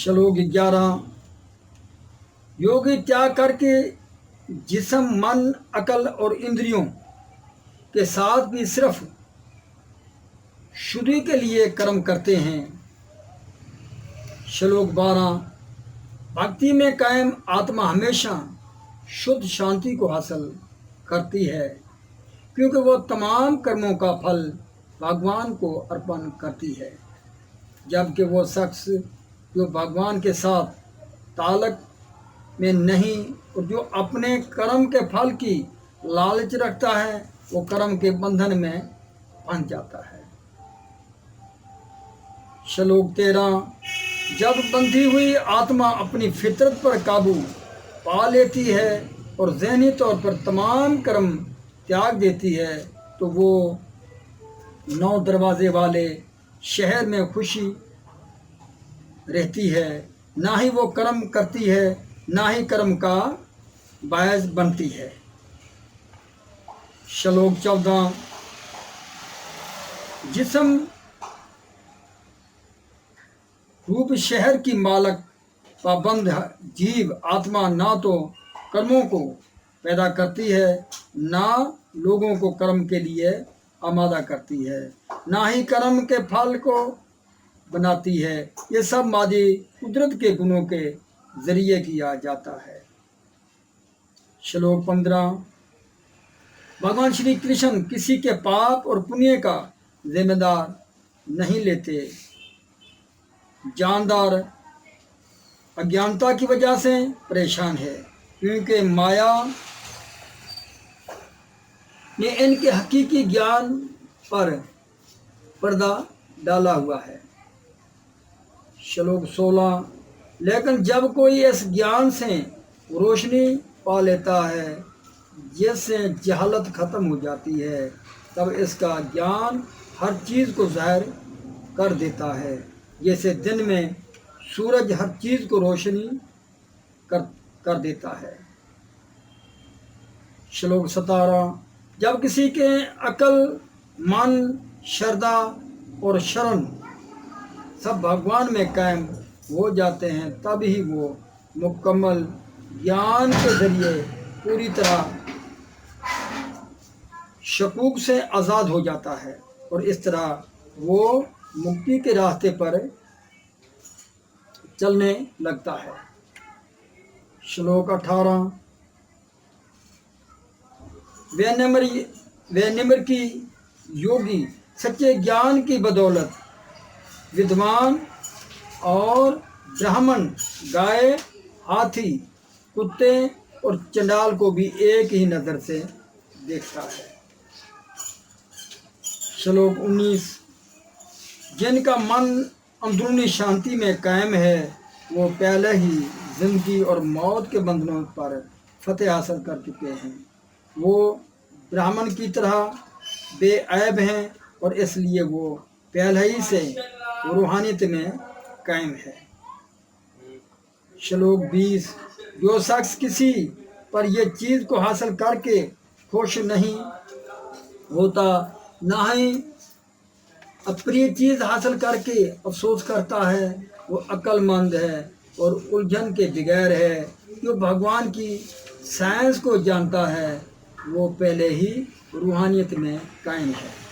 श्लोक 11। योगी त्याग करके जिस्म, मन, अकल और इंद्रियों के साथ भी सिर्फ शुद्धि के लिए कर्म करते हैं। श्लोक 12। भक्ति में कायम आत्मा हमेशा शुद्ध शांति को हासिल करती है, क्योंकि वो तमाम कर्मों का फल भगवान को अर्पण करती है। जबकि वो शख्स जो भगवान के साथ ताल्लुक में नहीं और जो अपने कर्म के फल की लालच रखता है, वो कर्म के बंधन में फंस जाता है। श्लोक 13। जब बंधी हुई आत्मा अपनी फितरत पर काबू पा लेती है और ज़हनी तौर पर तमाम कर्म त्याग देती है, तो वो 9 दरवाजे वाले शहर में खुशी रहती है। ना ही वो कर्म करती है, ना ही कर्म का बायस बनती है। श्लोक 14। जिस्म रूप शहर की मालक पाबंद जीव आत्मा ना तो कर्मों को पैदा करती है, ना लोगों को कर्म के लिए आमादा करती है, ना ही कर्म के फल को बनाती है। ये सब मादी कुदरत के गुणों के जरिए किया जाता है। श्लोक 15। भगवान श्री कृष्ण किसी के पाप और पुण्य का जिम्मेदार नहीं लेते। जानदार अज्ञानता की वजह से परेशान है, क्योंकि माया ने इनके हकीकी ज्ञान पर पर्दा डाला हुआ है। श्लोक 16। लेकिन जब कोई इस ज्ञान से रोशनी पा लेता है जिससे जहालत ख़त्म हो जाती है, तब इसका ज्ञान हर चीज़ को ज़ाहिर कर देता है। जैसे दिन में सूरज हर चीज़ को रोशनी कर देता है। श्लोक 17। जब किसी के अकल, मन, श्रद्धा और शरण सब भगवान में कायम हो जाते हैं, तब ही वो मुकम्मल ज्ञान के जरिए पूरी तरह शकूक से आज़ाद हो जाता है और इस तरह वो मुक्ति के रास्ते पर चलने लगता है। श्लोक 18। वे निम्र की योगी सच्चे ज्ञान की बदौलत विद्वान और ब्राह्मण, गाय, हाथी, कुत्ते और चंडाल को भी एक ही नज़र से देखता है। श्लोक 19। जिनका मन अंदरूनी शांति में कायम है, वो पहले ही जिंदगी और मौत के बंधनों पर फतेह हासिल कर चुके हैं। वो ब्राह्मण की तरह बेऐब हैं और इसलिए वो पहले ही से रूहानियत में कायम है। श्लोक 20। जो शख्स किसी पर यह चीज़ को हासिल करके खुश नहीं होता, ना ही अप्रिय चीज़ हासिल करके अफसोस करता है, वो अक्लमंद है और उलझन के बगैर है। जो भगवान की साइंस को जानता है, वो पहले ही रूहानियत में कायम है।